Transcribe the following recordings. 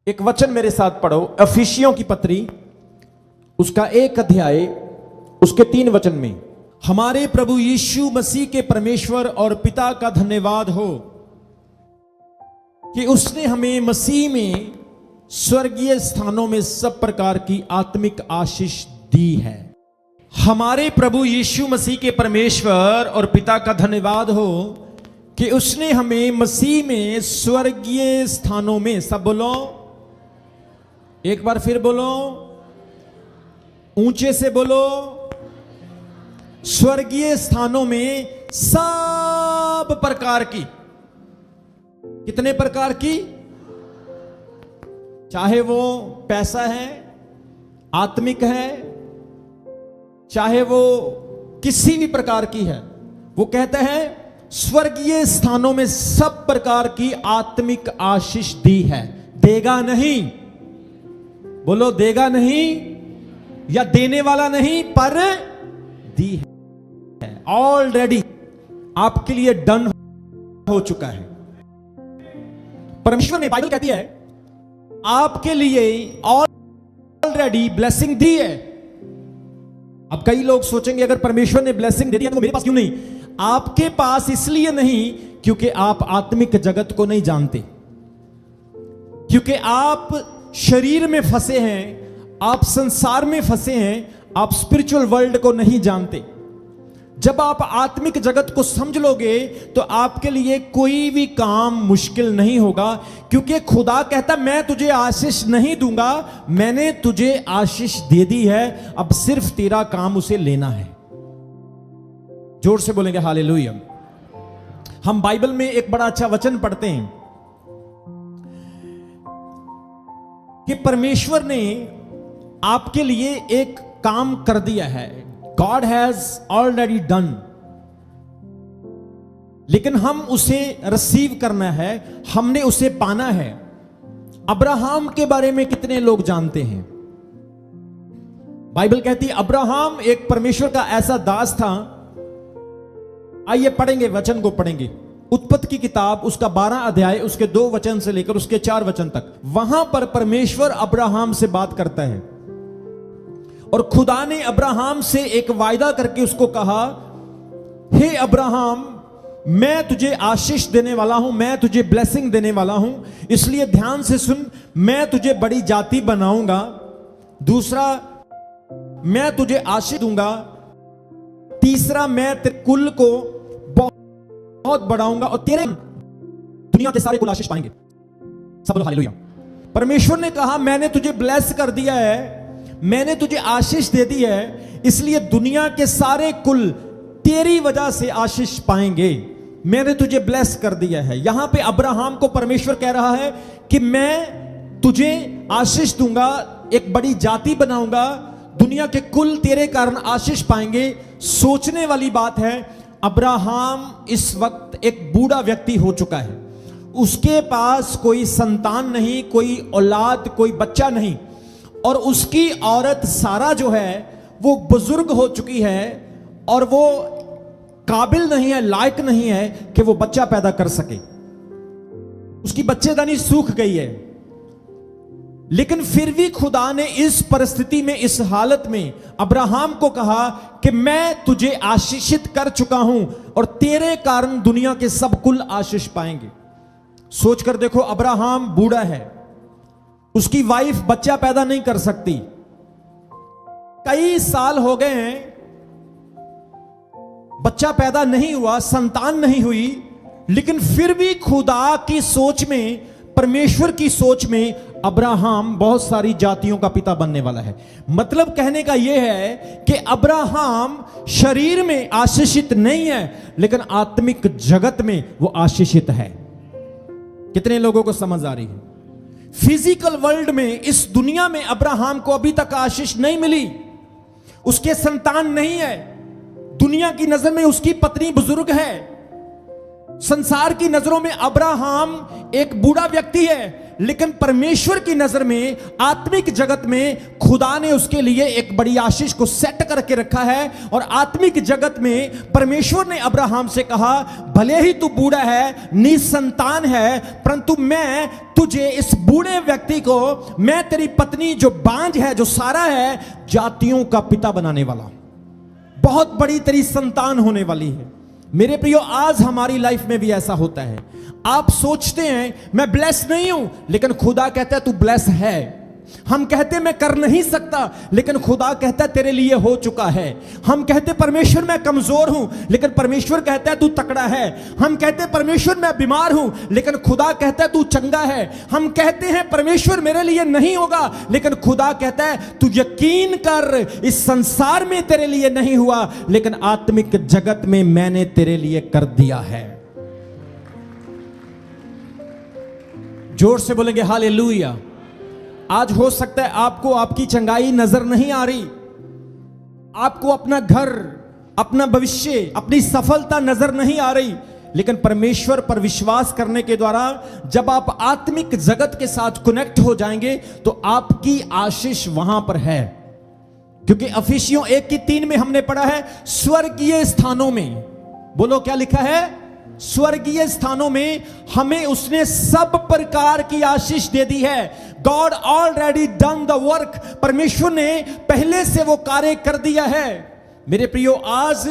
एक वचन मेरे साथ पढ़ो, इफिसियों की पत्री उसका 1 अध्याय उसके 3 वचन में। हमारे प्रभु यीशु मसीह के परमेश्वर और पिता का धन्यवाद हो कि उसने हमें मसीह में स्वर्गीय स्थानों में सब प्रकार की आत्मिक आशीष दी है। हमारे प्रभु यीशु मसीह के परमेश्वर और पिता का धन्यवाद हो कि उसने हमें मसीह में स्वर्गीय स्थानों में, सब बोलो, एक बार फिर बोलो, ऊंचे से बोलो, स्वर्गीय स्थानों में सब प्रकार की, कितने प्रकार की, चाहे वो पैसा है, आत्मिक है, चाहे वो किसी भी प्रकार की है, वो कहते हैं स्वर्गीय स्थानों में सब प्रकार की आत्मिक आशीष दी है। देगा नहीं, बोलो देगा नहीं, या देने वाला नहीं, पर दी है। ऑलरेडी आपके लिए डन हो चुका है। परमेश्वर ने, बाइबल कहती है, आपके लिए ऑलरेडी ब्लेसिंग दी है। अब कई लोग सोचेंगे अगर परमेश्वर ने ब्लेसिंग दे दिया तो मेरे पास क्यों नहीं? आपके पास इसलिए नहीं क्योंकि आप आत्मिक जगत को नहीं जानते, क्योंकि आप शरीर में फंसे हैं, आप संसार में फंसे हैं, आप स्पिरिचुअल वर्ल्ड को नहीं जानते। जब आप आत्मिक जगत को समझ लोगे तो आपके लिए कोई भी काम मुश्किल नहीं होगा, क्योंकि खुदा कहता मैं तुझे आशीष नहीं दूंगा, मैंने तुझे आशीष दे दी है, अब सिर्फ तेरा काम उसे लेना है। जोर से बोलेंगे हालेलुया। हम बाइबल में एक बड़ा अच्छा वचन पढ़ते हैं कि परमेश्वर ने आपके लिए एक काम कर दिया है। God has already done, लेकिन हम उसे रिसीव करना है, हमने उसे पाना है। अब्राहम के बारे में कितने लोग जानते हैं? बाइबल कहती है अब्राहम एक परमेश्वर का ऐसा दास था। आइए पढ़ेंगे, वचन को पढ़ेंगे। उत्पत्ति की किताब उसका 12 अध्याय उसके 2 वचन से लेकर उसके 4 वचन तक। वहां पर परमेश्वर अब्राहम से बात करता है और खुदा ने अब्राहम से एक वायदा करके उसको कहा, हे अब्राहम, मैं तुझे आशीष देने वाला हूं, मैं तुझे ब्लेसिंग देने वाला हूं, इसलिए ध्यान से सुन। मैं तुझे बड़ी जाति बनाऊंगा। दूसरा, मैं तुझे आशीष दूंगा। तीसरा, मैं तेरे कुल को बहुत बढ़ाऊंगा और तेरे दुनिया के सारे कुल आशीष पाएंगे। सब बोलो हालेलुया। परमेश्वर ने कहा मैंने तुझे ब्लेस कर दिया है, मैंने तुझे आशीष दे दी है, इसलिए दुनिया के सारे कुल तेरी वजह से आशीष पाएंगे। मैंने तुझे ब्लेस कर दिया है। यहां पे अब्राहम को परमेश्वर कह रहा है कि मैं तुझे आशीष दूंगा, एक बड़ी जाति बनाऊंगा, दुनिया के कुल तेरे कारण आशीष पाएंगे। सोचने वाली बात है, अब्राहम इस वक्त एक बूढ़ा व्यक्ति हो चुका है, उसके पास कोई संतान नहीं, कोई औलाद, कोई बच्चा नहीं, और उसकी औरत सारा जो है वो बुजुर्ग हो चुकी है और वो काबिल नहीं है, लायक नहीं है कि वो बच्चा पैदा कर सके। उसकी बच्चेदानी सूख गई है। लेकिन फिर भी खुदा ने इस परिस्थिति में, इस हालत में अब्राहम को कहा कि मैं तुझे आशीषित कर चुका हूं और तेरे कारण दुनिया के सब कुल आशीष पाएंगे। सोचकर देखो, अब्राहम बूढ़ा है, उसकी वाइफ बच्चा पैदा नहीं कर सकती, कई साल हो गए हैं, बच्चा पैदा नहीं हुआ, संतान नहीं हुई, लेकिन फिर भी खुदा की सोच में, परमेश्वर की सोच में अब्राहम बहुत सारी जातियों का पिता बनने वाला है। मतलब कहने का यह है कि अब्राहम शरीर में आशीषित नहीं है, लेकिन आत्मिक जगत में वो आशीषित है। कितने लोगों को समझ आ रही है? फिजिकल वर्ल्ड में, इस दुनिया में अब्राहम को अभी तक आशीष नहीं मिली, उसके संतान नहीं है। दुनिया की नजर में उसकी पत्नी बुजुर्ग है, संसार की नजरों में अब्राहम एक बूढ़ा व्यक्ति है, लेकिन परमेश्वर की नजर में आत्मिक जगत में खुदा ने उसके लिए एक बड़ी आशीष को सेट करके रखा है। और आत्मिक जगत में परमेश्वर ने अब्राहम से कहा, भले ही तू बूढ़ा है, निसंतान है, परंतु मैं तुझे, इस बूढ़े व्यक्ति को, मैं तेरी पत्नी जो बांझ है, जो सारा है, जातियों का पिता बनाने वाला, बहुत बड़ी तेरी संतान होने वाली है। मेरे प्रियो, आज हमारी लाइफ में भी ऐसा होता है। आप सोचते हैं मैं ब्लेस नहीं हूं, लेकिन खुदा कहता है तू ब्लेस है। हम कहते मैं कर नहीं सकता, लेकिन खुदा कहता है तेरे लिए हो चुका है। हम कहते परमेश्वर मैं कमजोर हूं, लेकिन परमेश्वर कहता है तू तकड़ा है। हम कहते परमेश्वर मैं बीमार हूं, लेकिन खुदा कहता है तू चंगा है। हम कहते हैं परमेश्वर मेरे लिए नहीं होगा, लेकिन खुदा कहता है तू यकीन कर, इस संसार में तेरे लिए नहीं हुआ, लेकिन आत्मिक जगत में मैंने तेरे लिए कर दिया है। जोर से बोलेंगे हालेलुया। आज हो सकता है आपको आपकी चंगाई नजर नहीं आ रही, आपको अपना घर, अपना भविष्य, अपनी सफलता नजर नहीं आ रही, लेकिन परमेश्वर पर विश्वास करने के द्वारा जब आप आत्मिक जगत के साथ कनेक्ट हो जाएंगे तो आपकी आशीष वहां पर है। क्योंकि अफिसियों 1:3 में हमने पढ़ा है, स्वर्गीय स्थानों में, बोलो क्या लिखा है, स्वर्गीय स्थानों में हमें उसने सब प्रकार की आशीष दे दी है। God already done the work, परमेश्वर ने पहले से वो कार्य कर दिया है। मेरे प्रियो, आज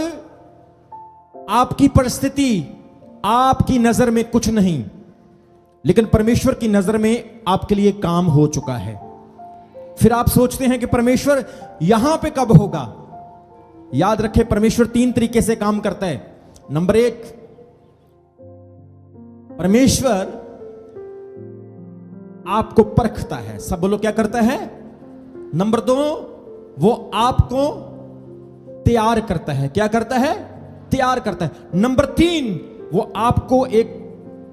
आपकी परिस्थिति आपकी नजर में कुछ नहीं, लेकिन परमेश्वर की नजर में आपके लिए काम हो चुका है। फिर आप सोचते हैं कि परमेश्वर यहां पे कब होगा। याद रखें, परमेश्वर 3 तरीके से काम करता है। नंबर 1, परमेश्वर आपको परखता है। सब बोलो क्या करता है। नंबर 2, वो आपको तैयार करता है। क्या करता है, तैयार करता है। नंबर 3, वो आपको एक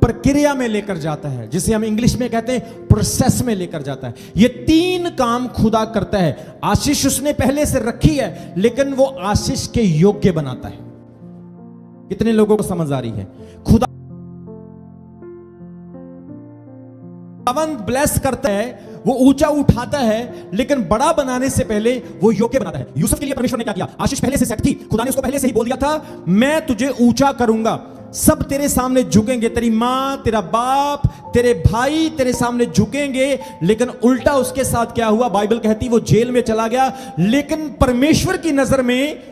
प्रक्रिया में लेकर जाता है, जिसे हम इंग्लिश में कहते हैं प्रोसेस में लेकर जाता है। ये 3 काम खुदा करता है। आशीष उसने पहले से रखी है, लेकिन वो आशीष के योग्य बनाता है। कितने लोगों को समझ आ रही है। खुदा ब्लेस करता है, वो ऊंचा उठाता है, लेकिन बड़ा बनाने से पहले वो योग्य बनाता है। यूसुफ के लिए परमेश्वर ने क्या किया, आशीष पहले से सेट थी। खुदा ने उसको पहले से ही बोल दिया था, मैं तुझे ऊंचा करूंगा, सब तेरे सामने झुकेंगे, तेरी मां, तेरा बाप, तेरे भाई तेरे सामने झुकेंगे। लेकिन उल्टा उसके साथ क्या हुआ, बाइबल कहती वो जेल में चला गया। लेकिन परमेश्वर की नजर में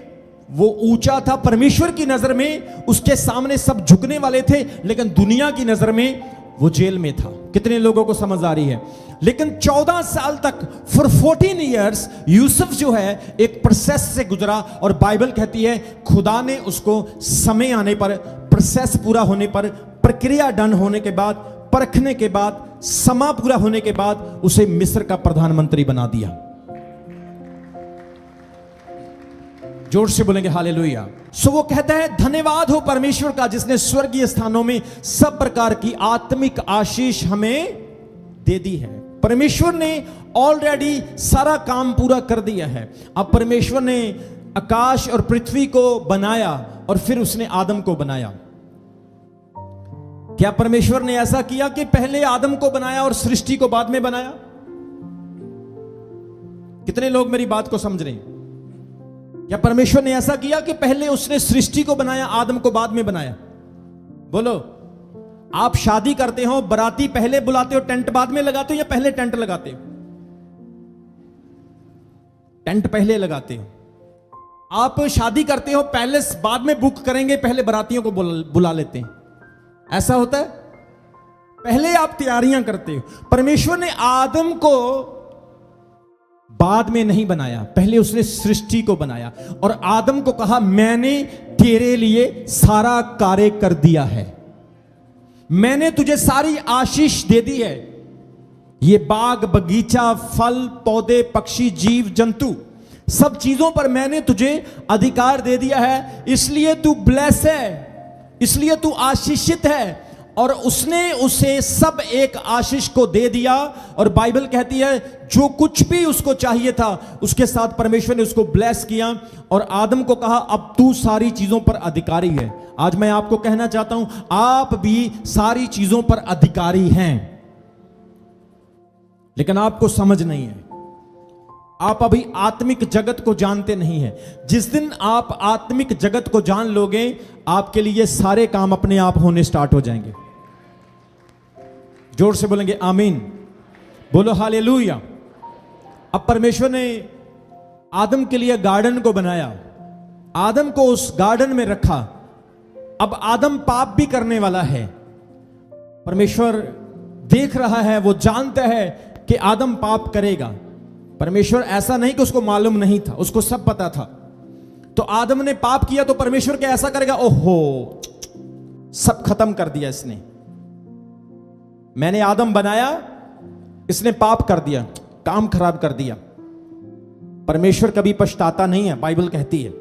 वो ऊंचा था, परमेश्वर की नजर में उसके सामने सब झुकने वाले थे, लेकिन दुनिया की नजर में वो जेल में था। कितने लोगों को समझ आ रही है। लेकिन 14 साल तक, फॉर 14 ईयर्स, यूसुफ जो है एक प्रोसेस से गुजरा। और बाइबल कहती है खुदा ने उसको समय आने पर, प्रोसेस पूरा होने पर, प्रक्रिया डन होने के बाद, परखने के बाद, समा पूरा होने के बाद उसे मिस्र का प्रधानमंत्री बना दिया। जोर से बोलेंगे हालेलुया। सो वो कहता है धन्यवाद हो परमेश्वर का, जिसने स्वर्गीय स्थानों में सब प्रकार की आत्मिक आशीष हमें दे दी है। परमेश्वर ने ऑलरेडी सारा काम पूरा कर दिया है। अब परमेश्वर ने आकाश और पृथ्वी को बनाया और फिर उसने आदम को बनाया। क्या परमेश्वर ने ऐसा किया कि पहले आदम को बनाया और सृष्टि को बाद में बनाया? कितने लोग मेरी बात को समझ रहे हैं? क्या परमेश्वर ने ऐसा किया कि पहले उसने सृष्टि को बनाया, आदम को बाद में बनाया? बोलो। आप शादी करते हो, बराती पहले बुलाते हो, टेंट बाद में लगाते हो, या पहले टेंट लगाते हो? टेंट पहले लगाते हो। आप शादी करते हो, पैलेस बाद में बुक करेंगे, पहले बरातियों को बुला लेते हैं। ऐसा होता है, पहले आप तैयारियां करते हो। परमेश्वर ने आदम को बाद में नहीं बनाया, पहले उसने सृष्टि को बनाया और आदम को कहा मैंने तेरे लिए सारा कार्य कर दिया है, मैंने तुझे सारी आशीष दे दी है। ये बाग बगीचा, फल पौधे, पक्षी, जीव जंतु, सब चीजों पर मैंने तुझे अधिकार दे दिया है। इसलिए तू ब्लेस है, इसलिए तू आशीषित है। और उसने उसे सब एक आशीष को दे दिया। और बाइबल कहती है जो कुछ भी उसको चाहिए था उसके साथ परमेश्वर ने उसको ब्लेस किया और आदम को कहा अब तू सारी चीजों पर अधिकारी है। आज मैं आपको कहना चाहता हूं आप भी सारी चीजों पर अधिकारी हैं। लेकिन आपको समझ नहीं है, आप अभी आत्मिक जगत को जानते नहीं है। जिस दिन आप आत्मिक जगत को जान लोगे, आपके लिए सारे काम अपने आप होने स्टार्ट हो जाएंगे। जोर से बोलेंगे आमीन, बोलो हालेलुया। अब परमेश्वर ने आदम के लिए गार्डन को बनाया, आदम को उस गार्डन में रखा। अब आदम पाप भी करने वाला है। परमेश्वर देख रहा है, वो जानता है कि आदम पाप करेगा। परमेश्वर ऐसा नहीं कि उसको मालूम नहीं था, उसको सब पता था। तो आदम ने पाप किया तो परमेश्वर क्या ऐसा करेगा, ओहो सब खत्म कर दिया इसने, मैंने आदम बनाया, इसने पाप कर दिया, काम खराब कर दिया। परमेश्वर कभी पछताता नहीं है। बाइबल कहती है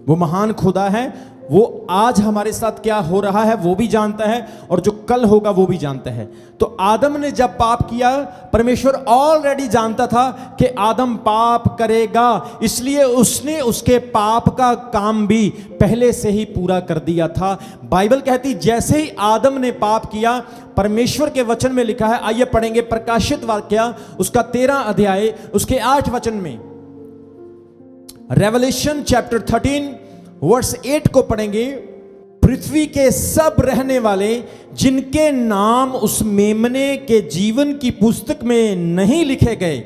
वो महान खुदा है, वो आज हमारे साथ क्या हो रहा है वो भी जानता है, और जो कल होगा वो भी जानता है। तो आदम ने जब पाप किया, परमेश्वर ऑलरेडी जानता था कि आदम पाप करेगा, इसलिए उसने उसके पाप का काम भी पहले से ही पूरा कर दिया था। बाइबल कहती जैसे ही आदम ने पाप किया, परमेश्वर के वचन में लिखा है, आइए पढ़ेंगे प्रकाशित वाक्य उसका 13 अध्याय उसके 8 वचन में। रेवलेशन चैप्टर 13 वर्स 8 को पढ़ेंगे। पृथ्वी के सब रहने वाले जिनके नाम उस मेमने के जीवन की पुस्तक में नहीं लिखे गए,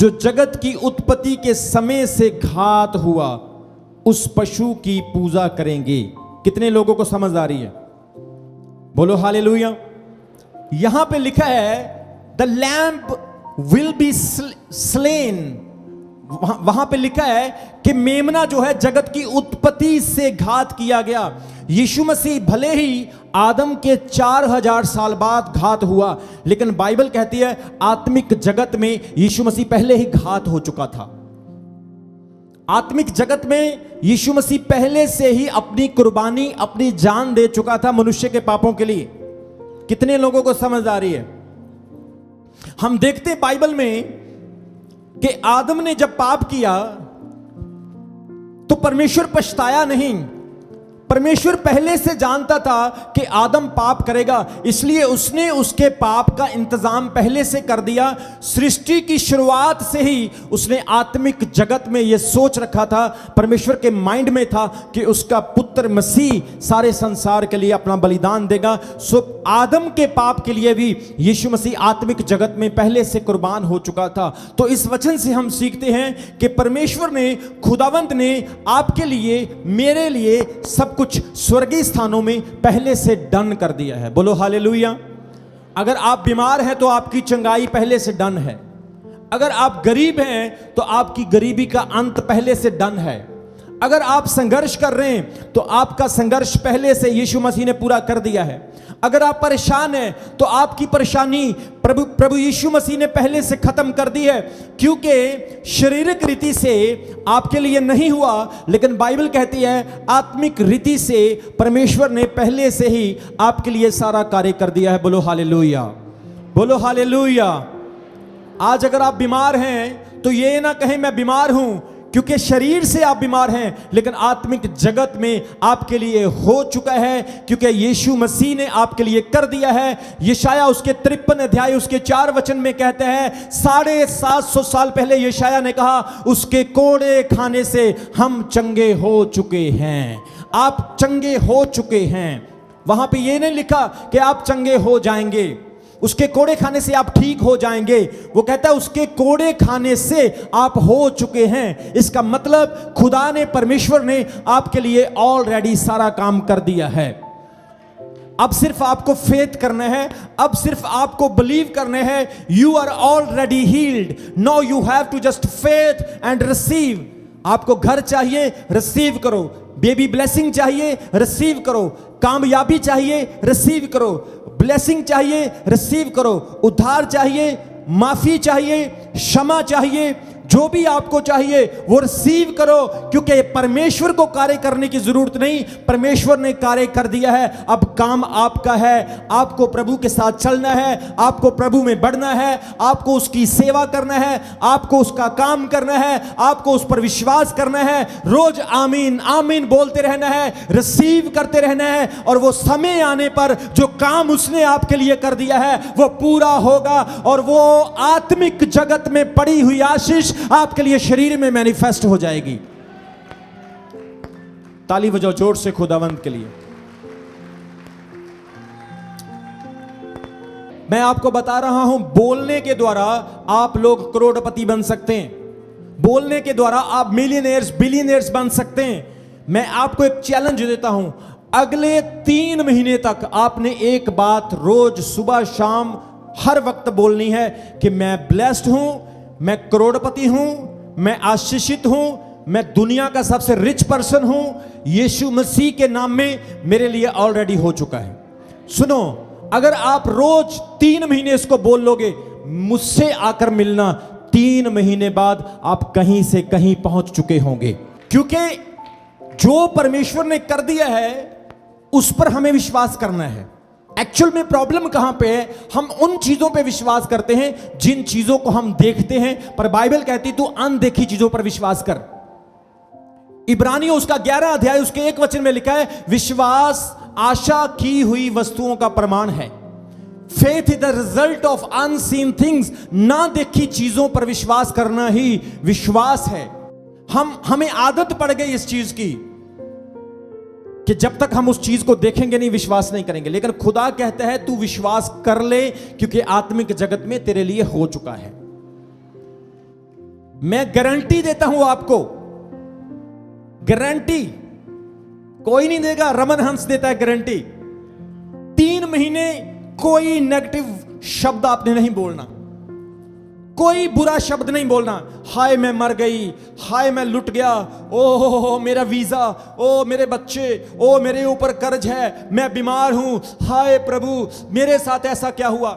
जो जगत की उत्पत्ति के समय से घात हुआ, उस पशु की पूजा करेंगे। कितने लोगों को समझ आ रही है? बोलो हालेलुया। यहां पे लिखा है the lamp will be slain. वहां पे लिखा है कि मेमना जो है जगत की उत्पत्ति से घात किया गया। यीशु मसीह भले ही आदम के 4000 साल बाद घात हुआ, लेकिन बाइबल कहती है आत्मिक जगत में यीशु मसीह पहले ही घात हो चुका था। आत्मिक जगत में यीशु मसीह पहले से ही अपनी कुर्बानी, अपनी जान दे चुका था मनुष्य के पापों के लिए। कितने लोगों को समझ आ रही है? हम देखते बाइबल में कि आदम ने जब पाप किया तो परमेश्वर पछताया नहीं। परमेश्वर पहले से जानता था कि आदम पाप करेगा, इसलिए उसने उसके पाप का इंतजाम पहले से कर दिया। सृष्टि की शुरुआत से ही उसने आत्मिक जगत में यह सोच रखा था, परमेश्वर के माइंड में था कि उसका पुत्र मसीह सारे संसार के लिए अपना बलिदान देगा। सो आदम के पाप के लिए भी यीशु मसीह आत्मिक जगत में पहले से कुर्बान हो चुका था। तो इस वचन से हम सीखते हैं कि परमेश्वर ने, खुदावंत ने आपके लिए, मेरे लिए सब कुछ स्वर्गीय स्थानों में पहले से डन कर दिया है। बोलो हालेलुया। अगर आप बीमार हैं तो आपकी चंगाई पहले से डन है। अगर आप गरीब हैं तो आपकी गरीबी का अंत पहले से डन है। अगर आप संघर्ष कर रहे हैं तो आपका संघर्ष पहले से यीशु मसीह ने पूरा कर दिया है। अगर आप परेशान हैं तो आपकी परेशानी प्रभु यीशु मसीह ने पहले से खत्म कर दी है, क्योंकि शारीरिक रीति से आपके लिए नहीं हुआ, लेकिन बाइबल कहती है आत्मिक रीति से परमेश्वर ने पहले से ही आपके लिए सारा कार्य कर दिया है। बोलो हालेलुया, बोलो हालेलुया। आज अगर आप बीमार हैं तो ये ना कहें मैं बीमार हूं, क्योंकि शरीर से आप बीमार हैं, लेकिन आत्मिक जगत में आपके लिए हो चुका है, क्योंकि यीशु मसीह ने आपके लिए कर दिया है। यशाया उसके 53 अध्याय उसके 4 वचन में कहते हैं, 750 साल पहले यशाया ने कहा उसके कोड़े खाने से हम चंगे हो चुके हैं। आप चंगे हो चुके हैं। वहां पे ये नहीं लिखा कि आप चंगे हो जाएंगे, उसके कोड़े खाने से आप ठीक हो जाएंगे। वो कहता है उसके कोड़े खाने से आप हो चुके हैं। इसका मतलब खुदा ने, परमेश्वर ने आपके लिए ऑलरेडी सारा काम कर दिया है। अब सिर्फ आपको फेथ करना है, अब सिर्फ आपको बिलीव करना है। You are already healed, now you have to just faith and receive. आपको घर चाहिए, रिसीव करो। बेबी ब्लेसिंग चाहिए, रिसीव करो। कामयाबी चाहिए, रिसीव करो। ब्लेसिंग चाहिए, रिसीव करो। उद्धार चाहिए, माफी चाहिए, क्षमा चाहिए, जो भी आपको चाहिए वो रिसीव करो, क्योंकि परमेश्वर को कार्य करने की जरूरत नहीं, परमेश्वर ने कार्य कर दिया है। अब काम आपका है, आपको प्रभु के साथ चलना है, आपको प्रभु में बढ़ना है, आपको उसकी सेवा करना है, आपको उसका काम करना है, आपको उस पर विश्वास करना है, रोज आमीन आमीन बोलते रहना है, रिसीव करते रहना है, और वो समय आने पर जो काम उसने आपके लिए कर दिया है वो पूरा होगा, और वो आत्मिक जगत में पड़ी हुई आशीष आपके लिए शरीर में मैनिफेस्ट हो जाएगी। ताली बजाओ जोर से खुदावंत के लिए। मैं आपको बता रहा हूं, बोलने के द्वारा आप लोग करोड़पति बन सकते हैं, बोलने के द्वारा आप मिलियनेयर्स बिलियनेयर्स बन सकते हैं। मैं आपको एक चैलेंज देता हूं, अगले 3 महीने तक आपने एक बात रोज सुबह शाम हर वक्त बोलनी है कि मैं ब्लेस्ड हूं, मैं करोड़पति हूं, मैं आशीषित हूं, मैं दुनिया का सबसे रिच पर्सन हूं, यीशु मसीह के नाम में मेरे लिए ऑलरेडी हो चुका है। सुनो, अगर आप रोज 3 महीने इसको बोल लोगे, मुझसे आकर मिलना, 3 महीने बाद आप कहीं से कहीं पहुंच चुके होंगे, क्योंकि जो परमेश्वर ने कर दिया है उस पर हमें विश्वास करना है। एक्चुअल में प्रॉब्लम कहां पे है, हम उन चीजों पे विश्वास करते हैं जिन चीजों को हम देखते हैं, पर बाइबल कहती तू अनदेखी चीजों पर विश्वास कर। इब्रानियों उसका 11 अध्याय उसके 1 वचन में लिखा है, विश्वास आशा की हुई वस्तुओं का प्रमाण है। Faith is the result of unseen things. ना देखी चीजों पर विश्वास करना ही विश्वास है। हमें आदत पड़ गई इस चीज की कि जब तक हम उस चीज को देखेंगे नहीं विश्वास नहीं करेंगे, लेकिन खुदा कहता है तू विश्वास कर ले, क्योंकि आत्मिक जगत में तेरे लिए हो चुका है। मैं गारंटी देता हूं आपको, गारंटी कोई नहीं देगा, रमन हंस देता है गारंटी। 3 महीने कोई नेगेटिव शब्द आपने नहीं बोलना, कोई बुरा शब्द नहीं बोलना। हाय मैं मर गई, हाय मैं लुट गया, ओ मेरा वीजा, ओ मेरे बच्चे, ओ मेरे ऊपर कर्ज है, मैं बीमार हूं, हाय प्रभु मेरे साथ ऐसा क्या हुआ।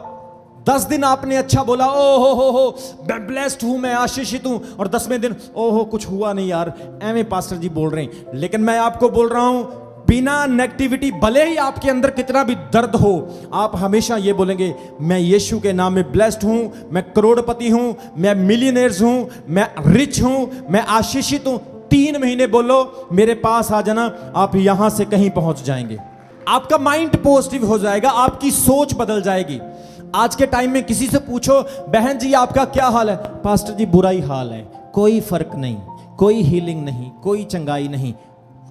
10 दिन आपने अच्छा बोला, ओ हो मैं ब्लेस्ड हूं, मैं आशीषित हूं, और 10वें दिन ओहो कुछ हुआ नहीं यार, एवं पास्टर जी बोल रहे हैं। लेकिन मैं आपको बोल रहा हूं, बिना नेगेटिविटी, भले ही आपके अंदर कितना भी दर्द हो, आप हमेशा ये बोलेंगे, मैं यीशु के नाम में ब्लेस्ड हूं, मैं करोड़पति हूं, मैं मिलियनेयर्स हूं, मैं रिच हूं, मैं आशीषित हूं। 3 महीने बोलो, मेरे पास आ जाना, आप यहां से कहीं पहुंच जाएंगे। आपका माइंड पॉजिटिव हो जाएगा, आपकी सोच बदल जाएगी। आज के टाइम में किसी से पूछो, बहन जी आपका क्या हाल है, पास्टर जी बुरा ही हाल है, कोई फर्क नहीं, कोई हीलिंग नहीं, कोई चंगाई नहीं।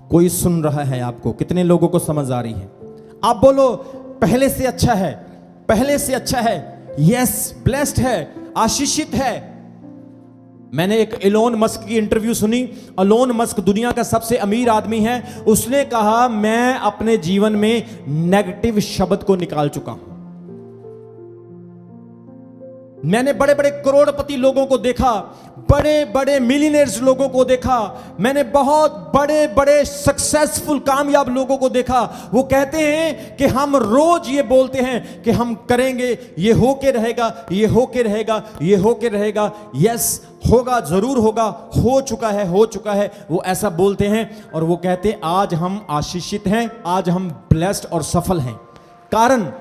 कोई सुन रहा है आपको? कितने लोगों को समझ आ रही है? आप बोलो पहले से अच्छा है, पहले से अच्छा है, यस ब्लेस्ड है, आशीषित है। मैंने एक एलोन मस्क की इंटरव्यू सुनी। एलोन मस्क दुनिया का सबसे अमीर आदमी है। उसने कहा मैं अपने जीवन में नेगेटिव शब्द को निकाल चुका हूं। मैंने बड़े बड़े करोड़पति लोगों को देखा, बड़े बड़े मिलियनेयर्स लोगों को देखा, मैंने बहुत बड़े बड़े सक्सेसफुल कामयाब लोगों को देखा। वो कहते हैं कि हम रोज ये बोलते हैं कि हम करेंगे, ये होके रहेगा, ये होके रहेगा, ये होके रहेगा। यस होगा, जरूर होगा, हो चुका है, हो चुका है। वो ऐसा बोलते हैं और वो कहते हैं आज हम आशीषित हैं, आज हम ब्लेस्ड और सफल हैं। कारण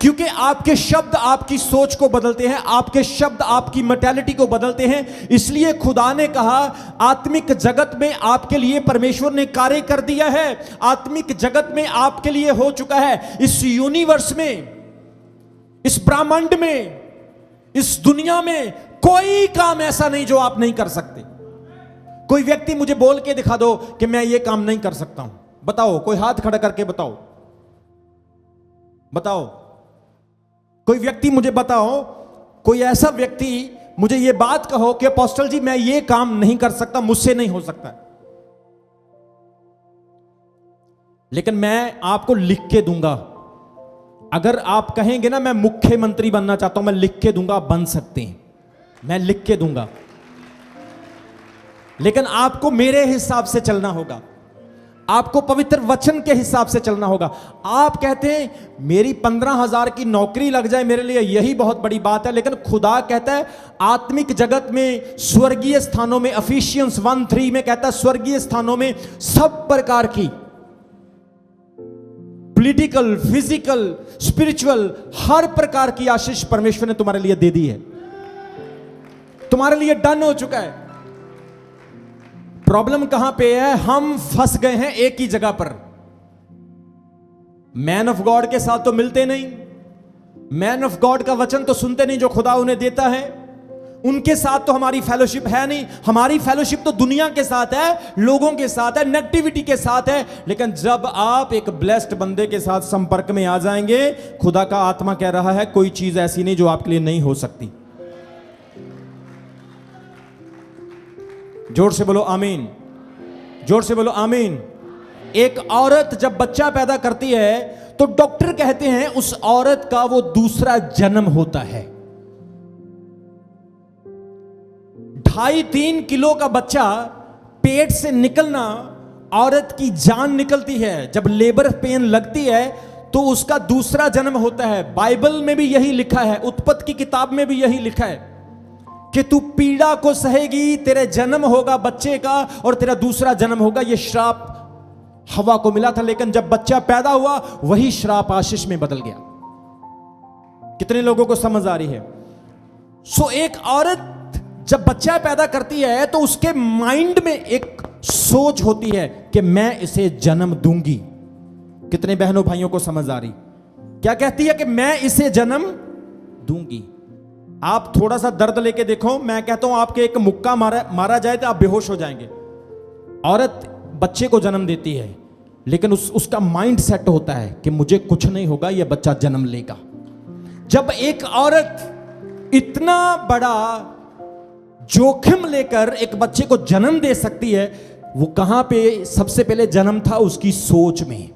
क्योंकि आपके शब्द आपकी सोच को बदलते हैं, आपके शब्द आपकी मेंटालिटी को बदलते हैं। इसलिए खुदा ने कहा आत्मिक जगत में आपके लिए परमेश्वर ने कार्य कर दिया है, आत्मिक जगत में आपके लिए हो चुका है। इस यूनिवर्स में, इस ब्रह्मांड में, इस दुनिया में कोई काम ऐसा नहीं जो आप नहीं कर सकते। कोई व्यक्ति मुझे बोल के दिखा दो कि मैं ये काम नहीं कर सकता हूं, बताओ, कोई हाथ खड़ा करके बताओ, बताओ कोई व्यक्ति मुझे बताओ, कोई ऐसा व्यक्ति मुझे ये बात कहो कि अपोस्टल जी मैं ये काम नहीं कर सकता, मुझसे नहीं हो सकता। लेकिन मैं आपको लिख के दूंगा। अगर आप कहेंगे ना मैं मुख्यमंत्री बनना चाहता हूं, मैं लिख के दूंगा, आप बन सकते हैं, मैं लिख के दूंगा। लेकिन आपको मेरे हिसाब से चलना होगा, आपको पवित्र वचन के हिसाब से चलना होगा। आप कहते हैं मेरी 15,000 की नौकरी लग जाए मेरे लिए यही बहुत बड़ी बात है, लेकिन खुदा कहता है आत्मिक जगत में, स्वर्गीय स्थानों में, एफिशियंस 1:3 में कहता है स्वर्गीय स्थानों में सब प्रकार की पॉलिटिकल, फिजिकल, स्पिरिचुअल, हर प्रकार की आशीष परमेश्वर ने तुम्हारे लिए दे दी है, तुम्हारे लिए डन हो चुका है। प्रॉब्लम कहां पे है? हम फंस गए हैं एक ही जगह पर। मैन ऑफ गॉड के साथ तो मिलते नहीं, मैन ऑफ गॉड का वचन तो सुनते नहीं जो खुदा उन्हें देता है, उनके साथ तो हमारी फेलोशिप है नहीं। हमारी फेलोशिप तो दुनिया के साथ है, लोगों के साथ है, नेगेटिविटी के साथ है। लेकिन जब आप एक ब्लेस्ड बंदे के साथ संपर्क में आ जाएंगे, खुदा का आत्मा कह रहा है कोई चीज ऐसी नहीं जो आपके लिए नहीं हो सकती। जोर से बोलो आमीन, जोर से बोलो आमीन। एक औरत जब बच्चा पैदा करती है तो डॉक्टर कहते हैं उस औरत का वो दूसरा जन्म होता है। 2.5-3 किलो का बच्चा पेट से निकलना, औरत की जान निकलती है। जब लेबर पेन लगती है तो उसका दूसरा जन्म होता है। बाइबल में भी यही लिखा है, उत्पत्ति की किताब में भी यही लिखा है कि तू पीड़ा को सहेगी, तेरे जन्म होगा बच्चे का और तेरा दूसरा जन्म होगा। यह श्राप हवा को मिला था, लेकिन जब बच्चा पैदा हुआ वही श्राप आशीष में बदल गया। कितने लोगों को समझ आ रही है? सो एक औरत जब बच्चा पैदा करती है तो उसके माइंड में एक सोच होती है कि मैं इसे जन्म दूंगी। कितने बहनों भाइयों को समझ आ रही? क्या कहती है कि मैं इसे जन्म दूंगी। आप थोड़ा सा दर्द लेके देखो, मैं कहता हूं आपके एक मुक्का मारा जाए तो आप बेहोश हो जाएंगे। औरत बच्चे को जन्म देती है, लेकिन उसका माइंड सेट होता है कि मुझे कुछ नहीं होगा, यह बच्चा जन्म लेगा। जब एक औरत इतना बड़ा जोखिम लेकर एक बच्चे को जन्म दे सकती है, वो कहां पे सबसे पहले जन्म था? उसकी सोच में।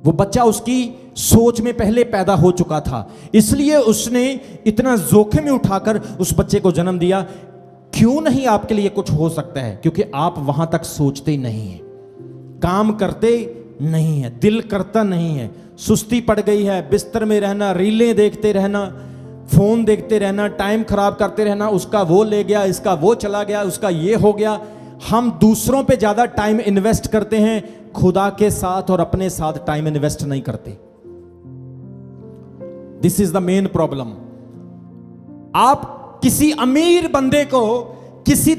वो बच्चा उसकी सोच में पहले पैदा हो चुका था, इसलिए उसने इतना जोखिम उठाकर उस बच्चे को जन्म दिया। क्यों नहीं आपके लिए कुछ हो सकता है? क्योंकि आप वहां तक सोचते नहीं हैं, काम करते नहीं है, दिल करता नहीं है, सुस्ती पड़ गई है, बिस्तर में रहना, रीलें देखते रहना, फोन देखते रहना, टाइम खराब करते रहना, उसका वो ले गया, इसका वो चला गया, उसका ये हो गया। हम दूसरों पे ज्यादा टाइम इन्वेस्ट करते हैं, खुदा के साथ और अपने साथ टाइम इन्वेस्ट नहीं करते। This is the main problem. आप किसी अमीर बंदे को, किसी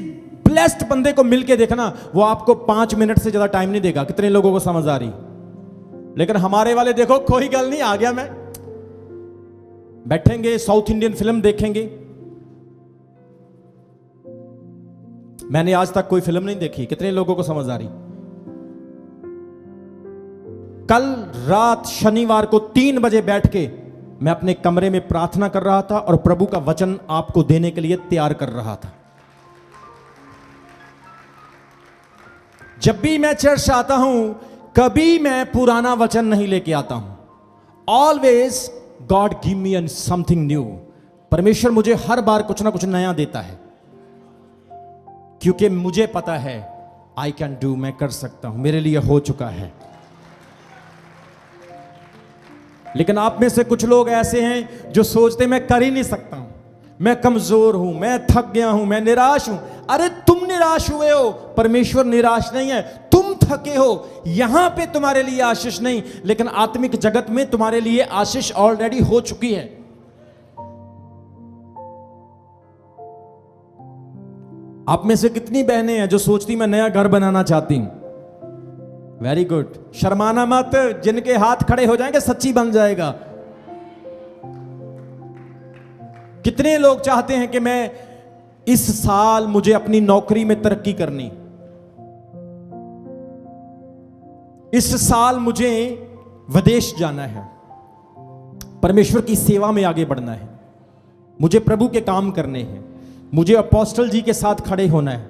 ब्लेस्ड बंदे को मिलके देखना, वो आपको 5 मिनट से ज्यादा टाइम नहीं देगा। कितने लोगों को समझ आ रही? लेकिन हमारे वाले देखो, कोई गल नहीं, आ गया मैं, बैठेंगे साउथ इंडियन फिल्म देखेंगे। मैंने आज तक कोई फिल्म नहीं देखी। कितने लोगों को समझ आ रही? कल रात शनिवार को 3 बजे बैठ के मैं अपने कमरे में प्रार्थना कर रहा था और प्रभु का वचन आपको देने के लिए तैयार कर रहा था। जब भी मैं चर्च आता हूं, कभी मैं पुराना वचन नहीं लेके आता हूं। Always God give me something new. परमेश्वर मुझे हर बार कुछ ना कुछ नया देता है, क्योंकि मुझे पता है आई कैन डू, मैं कर सकता हूं, मेरे लिए हो चुका है। लेकिन आप में से कुछ लोग ऐसे हैं जो सोचते मैं कर ही नहीं सकता हूं, मैं कमजोर हूं, मैं थक गया हूं, मैं निराश हूं। अरे तुम निराश हुए हो, परमेश्वर निराश नहीं है। तुम थके हो, यहां पे तुम्हारे लिए आशीष नहीं, लेकिन आत्मिक जगत में तुम्हारे लिए आशीष ऑलरेडी हो चुकी है। आप में से कितनी बहनें हैं जो सोचती मैं नया घर बनाना चाहती हूं? वेरी गुड, शर्माना मत, जिनके हाथ खड़े हो जाएंगे सच्ची बन जाएगा। कितने लोग चाहते हैं कि मैं इस साल मुझे अपनी नौकरी में तरक्की करनी, इस साल मुझे विदेश जाना है, परमेश्वर की सेवा में आगे बढ़ना है, मुझे प्रभु के काम करने हैं, मुझे अपोस्टल जी के साथ खड़े होना है।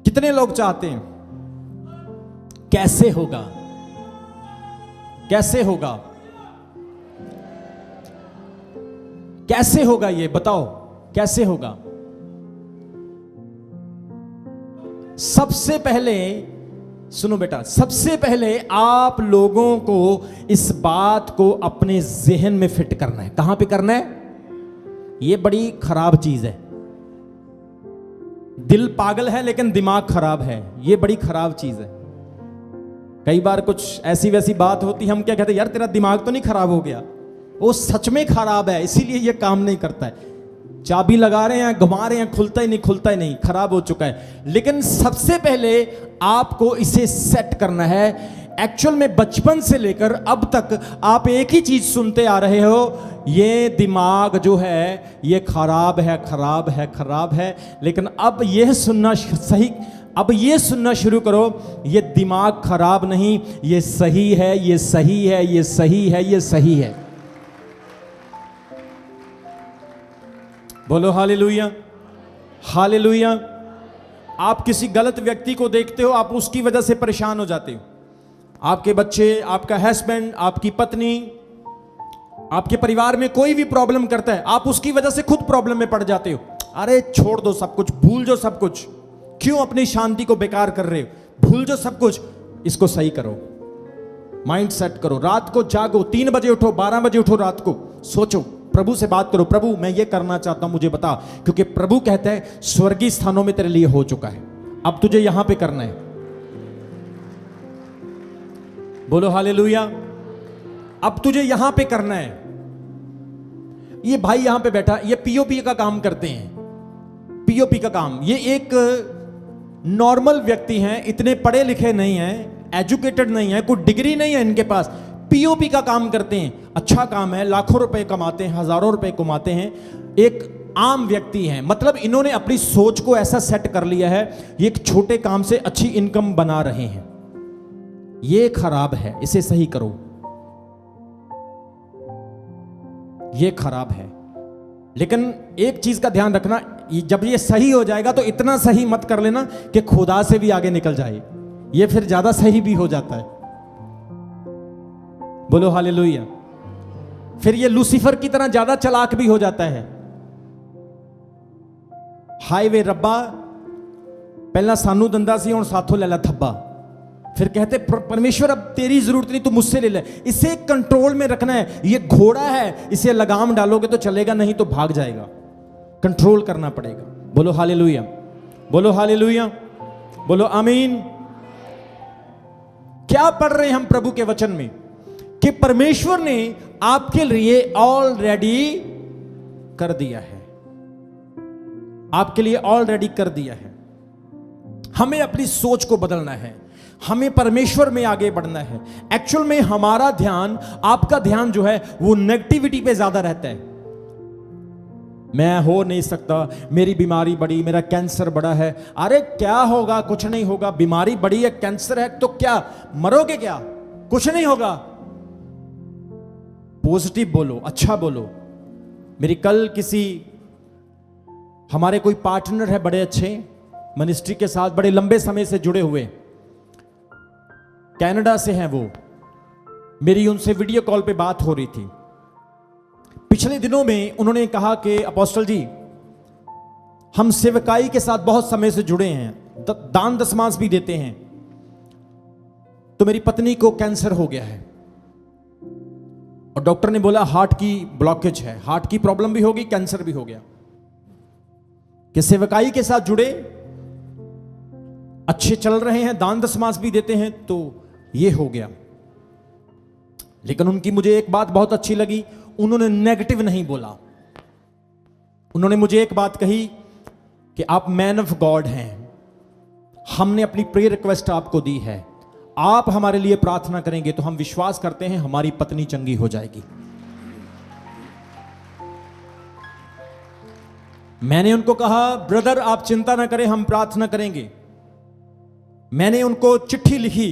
कितने लोग चाहते हैं? कैसे होगा? कैसे होगा? कैसे होगा? ये बताओ, कैसे होगा? सबसे पहले सुनो बेटा, सबसे पहले आप लोगों को इस बात को अपने जहन में फिट करना है। कहां पे करना है? ये बड़ी खराब चीज है। दिल पागल है लेकिन दिमाग खराब है, ये बड़ी खराब चीज है। कई बार कुछ ऐसी वैसी बात होती, हम क्या कहते हैं, यार तेरा दिमाग तो नहीं खराब हो गया? वो सच में खराब है, इसीलिए ये काम नहीं करता है। चाबी लगा रहे हैं, घुमा रहे हैं, खुलता ही नहीं, खराब हो चुका है। लेकिन सबसे पहले आपको इसे सेट करना है। एक्चुअल में बचपन से लेकर अब तक आप एक ही चीज सुनते आ रहे हो, ये दिमाग जो है ये खराब है। लेकिन अब ये सुनना सही, अब ये सुनना शुरू करो, ये दिमाग खराब नहीं, ये सही है, ये सही है, ये सही है, ये सही है। बोलो हालेलुया, हालेलुया। आप किसी गलत व्यक्ति को देखते हो, आप उसकी वजह से परेशान हो जाते हो। आपके बच्चे, आपका हस्बैंड, आपकी पत्नी, आपके परिवार में कोई भी प्रॉब्लम करता है, आप उसकी वजह से खुद प्रॉब्लम में पड़ जाते हो। अरे छोड़ दो सब कुछ, भूल जाओ सब कुछ, क्यों अपनी शांति को बेकार कर रहे हो? भूल जाओ सब कुछ, इसको सही करो, माइंड सेट करो। रात को जागो, 3 बजे उठो, 12 बजे उठो, रात को सोचो, प्रभु से बात करो, प्रभु मैं ये करना चाहता हूं, मुझे बता। क्योंकि प्रभु कहता है स्वर्गीय स्थानों में तेरे लिए हो चुका है, अब तुझे यहां पे करना है। बोलो हालेलुया। अब तुझे यहां पे करना है। ये भाई यहां पे बैठा, ये पीओपी का काम करते हैं, पीओपी का काम। ये एक नॉर्मल व्यक्ति हैं, इतने पढ़े लिखे नहीं हैं, एजुकेटेड नहीं है, कोई डिग्री नहीं है इनके पास, पीओपी का काम करते हैं। अच्छा काम है, लाखों रुपए कमाते हैं, हजारों रुपए कमाते हैं। एक आम व्यक्ति हैं, मतलब इन्होंने अपनी सोच को ऐसा सेट कर लिया है, ये एक छोटे काम से अच्छी इनकम बना रहे हैं। ये खराब है, इसे सही करो। ये खराब है। लेकिन एक चीज का ध्यान रखना, जब ये सही हो जाएगा तो इतना सही मत कर लेना कि खुदा से भी आगे निकल जाए, ये फिर ज्यादा सही भी हो जाता है। बोलो हालेलुया। फिर ये लूसीफर की तरह ज्यादा चालाक भी हो जाता है। हाईवे रब्बा पहला सानू दंदा सी, हुण साथों ले ला थब्बा। फिर कहते परमेश्वर अब तेरी जरूरत नहीं, तू मुझसे ले ले। इसे कंट्रोल में रखना है। ये घोड़ा है, इसे लगाम डालोगे तो चलेगा, नहीं तो भाग जाएगा। कंट्रोल करना पड़ेगा। बोलो हालेलुया, बोलो हालेलुया, बोलो आमीन। क्या पढ़ रहे हैं हम प्रभु के वचन में कि परमेश्वर ने आपके लिए ऑलरेडी कर दिया है, आपके लिए ऑलरेडी कर दिया है। हमें अपनी सोच को बदलना है, हमें परमेश्वर में आगे बढ़ना है। एक्चुअल में हमारा ध्यान, आपका ध्यान जो है वो नेगेटिविटी पे ज्यादा रहता है। मैं हो नहीं सकता, मेरी बीमारी बड़ी, मेरा कैंसर बड़ा है। अरे क्या होगा, कुछ नहीं होगा। बीमारी बड़ी है, कैंसर है तो क्या, मरोगे क्या? कुछ नहीं होगा। पॉजिटिव बोलो, अच्छा बोलो। मेरी कल किसी, हमारे कोई पार्टनर है बड़े अच्छे मिनिस्ट्री के साथ, बड़े लंबे समय से जुड़े हुए, कनाडा से हैं वो। मेरी उनसे वीडियो कॉल पे बात हो रही थी। पिछले दिनों में उन्होंने कहा कि अपोस्टल जी, हम सेवकाई के साथ बहुत समय से जुड़े हैं, दान दशमांश भी देते हैं, तो मेरी पत्नी को कैंसर हो गया है और डॉक्टर ने बोला हार्ट की ब्लॉकेज है, हार्ट की प्रॉब्लम भी होगी, कैंसर भी हो गया। कि सेवकाई के साथ जुड़े, अच्छे चल रहे हैं, दान दशमांश भी देते हैं, तो ये हो गया। लेकिन उनकी मुझे एक बात बहुत अच्छी लगी, उन्होंने नेगेटिव नहीं बोला। उन्होंने मुझे एक बात कही कि आप मैन ऑफ गॉड हैं, हमने अपनी प्रेयर रिक्वेस्ट आपको दी है, आप हमारे लिए प्रार्थना करेंगे तो हम विश्वास करते हैं हमारी पत्नी चंगी हो जाएगी। मैंने उनको कहा ब्रदर आप चिंता ना करें, हम प्रार्थना करेंगे। मैंने उनको चिट्ठी लिखी,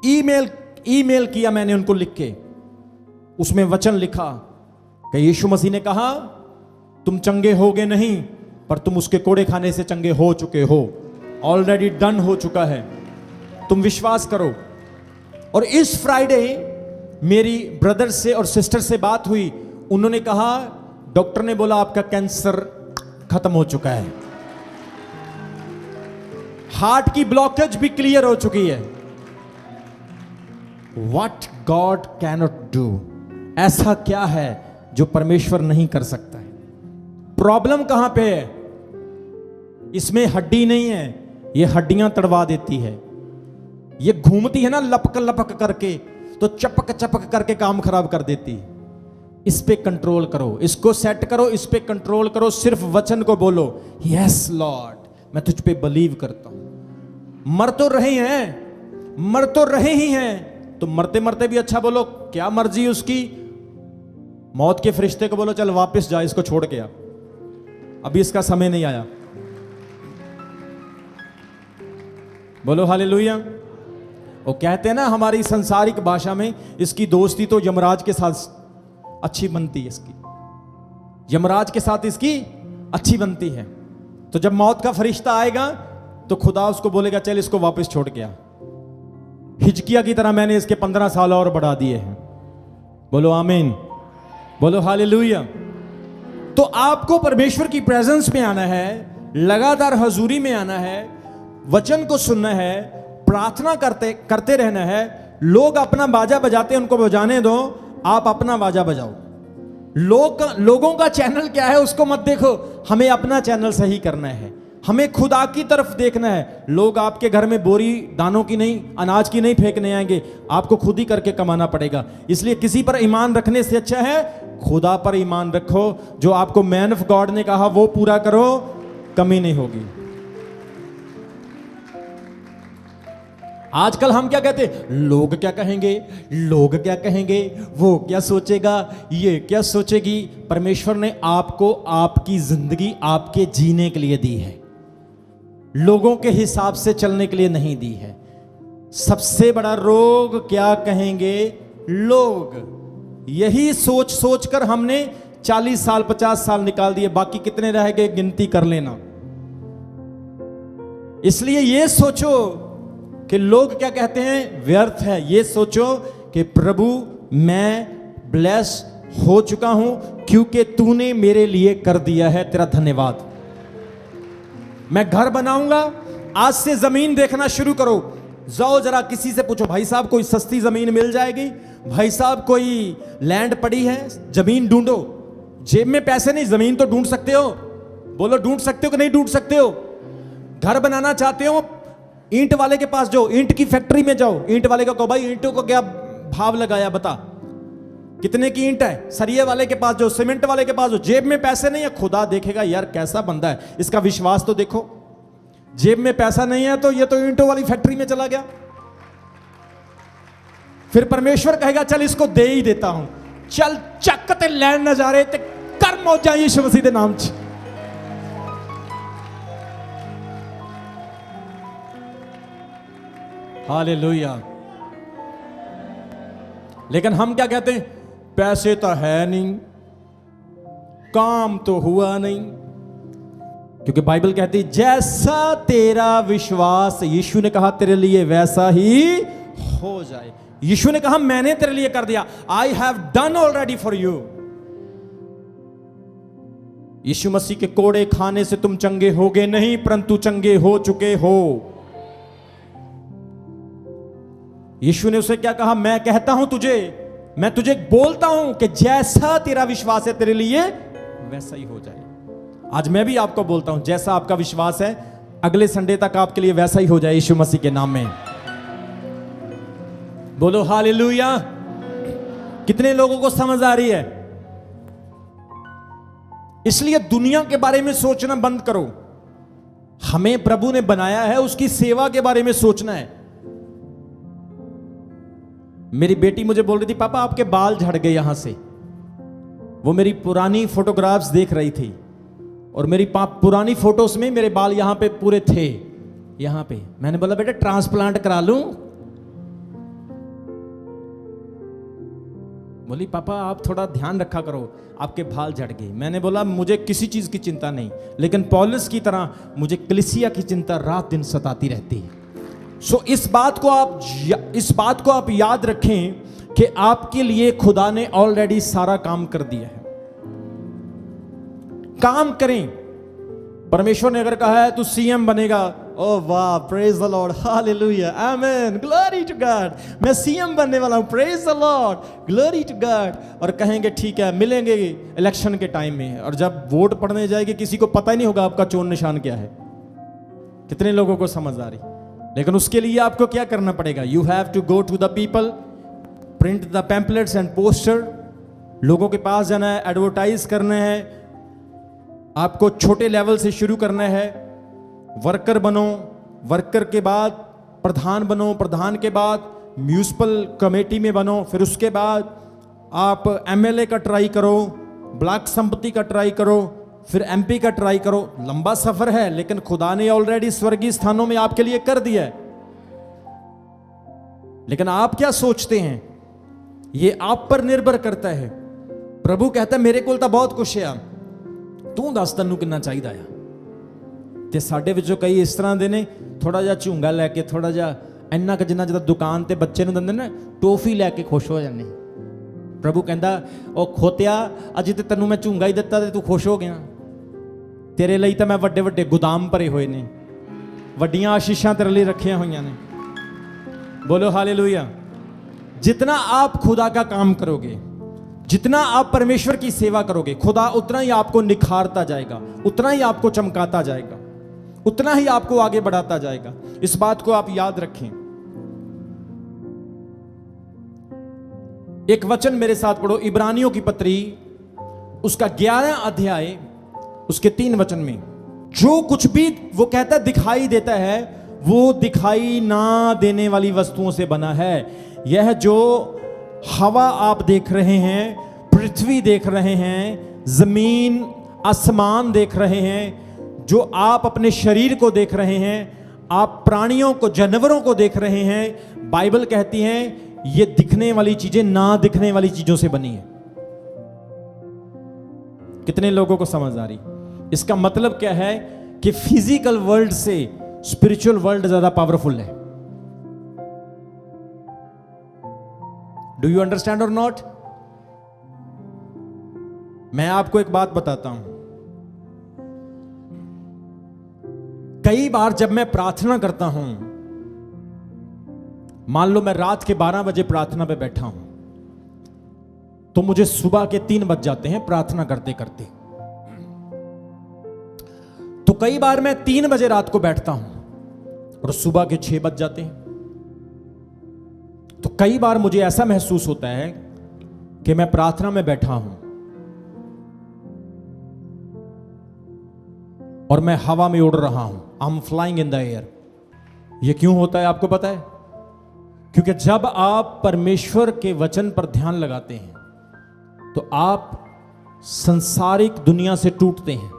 ईमेल किया मैंने उनको लिख के, उसमें वचन लिखा कि यीशु मसीह ने कहा तुम चंगे होगे नहीं, पर तुम उसके कोड़े खाने से चंगे हो चुके हो, ऑलरेडी डन हो चुका है, तुम विश्वास करो। और इस फ्राइडे मेरी ब्रदर से और सिस्टर से बात हुई, उन्होंने कहा डॉक्टर ने बोला आपका कैंसर खत्म हो चुका है। हार्ट की ब्लॉकेज भी क्लियर हो चुकी है। What God cannot do, ऐसा क्या है जो परमेश्वर नहीं कर सकता है? प्रॉब्लम कहां पे है? इसमें हड्डी नहीं है, ये हड्डियां तड़वा देती है। ये घूमती है ना लपक लपक करके, तो चपक चपक करके काम खराब कर देती है। इस पे कंट्रोल करो, इसको सेट करो, इस पे कंट्रोल करो, सिर्फ वचन को बोलो, यस लॉर्ड मैं तुझ पे बिलीव करता हूं। मर तो रहे हैं, मर तो रहे ही हैं, तो मरते मरते भी अच्छा बोलो, क्या मर्जी उसकी। मौत के फरिश्ते को बोलो चल वापस जा, इसको छोड़ के आ, अभी इसका समय नहीं आया। बोलो हालेलुया। वो कहते हैं ना हमारी संसारिक भाषा में, इसकी दोस्ती तो यमराज के साथ अच्छी बनती है, इसकी यमराज के साथ इसकी अच्छी बनती है। तो जब मौत का फरिश्ता आएगा तो खुदा उसको बोलेगा चल इसको वापस छोड़ के आ। हिजकिया की तरह मैंने इसके 15 साल और बढ़ा दिए हैं। बोलो आमीन, बोलो हालेलुया। तो आपको परमेश्वर की प्रेजेंस में आना है, लगातार हजूरी में आना है, वचन को सुनना है, प्रार्थना करते रहना है। लोग अपना बाजा बजाते हैं, उनको बजाने दो, आप अपना बाजा बजाओ। लोगों का चैनल क्या है उसको मत देखो, हमें अपना चैनल सही करना है, हमें खुदा की तरफ देखना है। लोग आपके घर में बोरी दानों की नहीं, अनाज की नहीं फेंकने आएंगे, आपको खुद ही करके कमाना पड़ेगा। इसलिए किसी पर ईमान रखने से अच्छा है खुदा पर ईमान रखो। जो आपको मैन ऑफ गॉड ने कहा वो पूरा करो, कमी नहीं होगी। आजकल हम क्या कहते हैं, लोग क्या कहेंगे, लोग क्या कहेंगे, वो क्या सोचेगा, ये क्या सोचेगी। परमेश्वर ने आपको आपकी जिंदगी आपके जीने के लिए दी है, लोगों के हिसाब से चलने के लिए नहीं दी है। सबसे बड़ा रोग क्या कहेंगे लोग, यही सोच सोच कर हमने 40 साल 50 साल निकाल दिए, बाकी कितने रह गए गिनती कर लेना। इसलिए ये सोचो कि लोग क्या कहते हैं व्यर्थ है, ये सोचो कि प्रभु मैं ब्लेस हो चुका हूं क्योंकि तूने मेरे लिए कर दिया है, तेरा धन्यवाद। मैं घर बनाऊंगा, आज से जमीन देखना शुरू करो। जाओ जरा किसी से पूछो, भाई साहब कोई सस्ती जमीन मिल जाएगी, भाई साहब कोई लैंड पड़ी है, जमीन ढूंढो। जेब में पैसे नहीं, जमीन तो ढूंढ सकते हो। बोलो ढूंढ सकते हो कि नहीं ढूंढ सकते हो। घर बनाना चाहते हो, ईंट वाले के पास जाओ, ईंट की फैक्ट्री में जाओ, ईंट वाले को कहो भाई ईंटों को क्या भाव लगाया बता, कितने की ईंट है। सरिये वाले के पास जाओ, सीमेंट वाले के पास जाओ। जेब में पैसे नहीं है, खुदा देखेगा यार कैसा बंदा है, इसका विश्वास तो देखो। जेब में पैसा नहीं है तो ये तो ईंटों वाली फैक्ट्री में चला गया। फिर परमेश्वर कहेगा चल इसको दे ही देता हूं, चल चक ते लैंड नजारे ते कर मौजा यीशु मसीह दे नाम च। हालेलुया। लेकिन हम क्या कहते हैं, पैसे तो है नहीं, काम तो हुआ नहीं। क्योंकि बाइबल कहती है जैसा तेरा विश्वास, यीशु ने कहा तेरे लिए वैसा ही हो जाए। यीशु ने कहा मैंने तेरे लिए कर दिया, I have done already for you. यीशु मसीह के कोड़े खाने से तुम चंगे होगे नहीं, परंतु चंगे हो चुके हो। यीशु ने उसे क्या कहा, मैं कहता हूं तुझे, मैं तुझे बोलता हूं कि जैसा तेरा विश्वास है तेरे लिए वैसा ही हो जाए। आज मैं भी आपको बोलता हूं जैसा आपका विश्वास है अगले संडे तक आपके लिए वैसा ही हो जाए यीशु मसीह के नाम में। बोलो हालेलुया। कितने लोगों को समझ आ रही है? इसलिए दुनिया के बारे में सोचना बंद करो। हमें प्रभु ने बनाया है, उसकी सेवा के बारे में सोचना है। मेरी बेटी मुझे बोल रही थी पापा आपके बाल झड़ गए यहां से। वो मेरी पुरानी फोटोग्राफ्स देख रही थी और मेरी पुरानी फोटोज में मेरे बाल यहां पे पूरे थे, यहां पे। मैंने बोला बेटा ट्रांसप्लांट करा लूं? बोली पापा आप थोड़ा ध्यान रखा करो, आपके बाल झड़ गए। मैंने बोला मुझे किसी चीज की चिंता नहीं, लेकिन पौलुस की तरह मुझे कलीसिया की चिंता रात दिन सताती रहती है। सो इस बात को आप याद रखें कि आपके लिए खुदा ने ऑलरेडी सारा काम कर दिया है। काम करें। परमेश्वर ने अगर कहा है तू सीएम बनेगा ओह वाह, praise the Lord, hallelujah, amen, glory to God, मैं सीएम बनने वाला हूं, praise the Lord, glory to God. और कहेंगे ठीक है, मिलेंगे इलेक्शन के टाइम में, और जब वोट पड़ने जाएगी किसी को पता ही नहीं होगा आपका चुनाव निशान क्या है। कितने लोगों को समझ आ रही? लेकिन उसके लिए आपको क्या करना पड़ेगा? You have to go to the people, print the pamphlets and poster, लोगों के पास जाना है, एडवर्टाइज करना है, आपको छोटे लेवल से शुरू करना है। वर्कर बनो, वर्कर के बाद प्रधान बनो, प्रधान के बाद म्यूनिसिपल कमेटी में बनो, फिर उसके बाद आप एमएलए का ट्राई करो, ब्लॉक संपत्ति का ट्राई करो, फिर एमपी का ट्राई करो। लंबा सफर है, लेकिन खुदा ने ऑलरेडी स्वर्गीय स्थानों में आपके लिए कर दिया है। लेकिन आप क्या सोचते हैं, ये आप पर निर्भर करता है। प्रभु कहता है मेरे कोल तो बहुत कुछ है, तू दस तैनू कितना चाहिदा है। ਤੇ ਸਾਡੇ ਵਿੱਚੋਂ ਕਈ ਇਸ ਤਰ੍ਹਾਂ ਦੇ ਨੇ, ਥੋੜਾ ਜਿਹਾ ਝੂੰਗਾ ਲੈ ਕੇ, ਥੋੜਾ ਜਿਹਾ ਇੰਨਾ ਕੁ ਜਿੰਨਾ ਜਿੱਦਾਂ ਦੁਕਾਨ ਤੇ ਬੱਚੇ ਨੂੰ ਦਿੰਦੇ ਨੇ ਟੋਫੀ ਲੈ ਕੇ ਖੁਸ਼ ਹੋ ਜਾਂਦੇ। ਪ੍ਰਭੂ ਕਹਿੰਦਾ ਉਹ ਖੋਤਿਆ, ਅੱਜ ਤੇ ਤੈਨੂੰ ਮੈਂ ਝੂੰਗਾ ਹੀ ਦਿੱਤਾ ਤੇ ਤੂੰ ਖੁਸ਼ ਹੋ ਗਿਆ। ਤੇਰੇ ਲਈ ਤਾਂ ਮੈਂ ਵੱਡੇ ਵੱਡੇ ਗੁਦਾਮ ਭਰੇ ਹੋਏ ਨੇ, ਵੱਡੀਆਂ ਆਸ਼ੀਸ਼ਾਂ ਤੇਰੇ ਲਈ ਰੱਖੀਆਂ ਹੋਈਆਂ ਨੇ। बोलो हालेलुया। जितना आप खुदा का काम करोगे, जितना आप परमेश्वर की सेवा करोगे, खुदा उतना ही आपको निखारता जाएगा, उतना ही आपको चमकाता जाएगा, उतना ही आपको आगे बढ़ाता जाएगा। इस बात को आप याद रखें। एक वचन मेरे साथ पढ़ो, इब्रानियों की पत्री उसका 11 अध्याय उसके 3 वचन में, जो कुछ भी वो कहता दिखाई देता है वो दिखाई ना देने वाली वस्तुओं से बना है। यह जो हवा आप देख रहे हैं, पृथ्वी देख रहे हैं, जमीन आसमान देख रहे हैं, जो आप अपने शरीर को देख रहे हैं, आप प्राणियों को, जानवरों को देख रहे हैं, बाइबल कहती है ये दिखने वाली चीजें ना दिखने वाली चीजों से बनी है। कितने लोगों को समझ आ रही? इसका मतलब क्या है कि फिजिकल वर्ल्ड से स्पिरिचुअल वर्ल्ड ज्यादा पावरफुल है। डू यू अंडरस्टैंड और नॉट? मैं आपको एक बात बताता हूं, कई बार जब मैं प्रार्थना करता हूं, मान लो मैं रात के 12 बजे प्रार्थना पे बैठा हूं, तो मुझे सुबह के 3 बज जाते हैं प्रार्थना करते करते। तो कई बार मैं 3 बजे रात को बैठता हूं और सुबह के 6 बज जाते हैं। तो कई बार मुझे ऐसा महसूस होता है कि मैं प्रार्थना में बैठा हूं और मैं हवा में उड़ रहा हूं, I am flying in the air. यह क्यों होता है आपको पता है? क्योंकि जब आप परमेश्वर के वचन पर ध्यान लगाते हैं तो आप सांसारिक दुनिया से टूटते हैं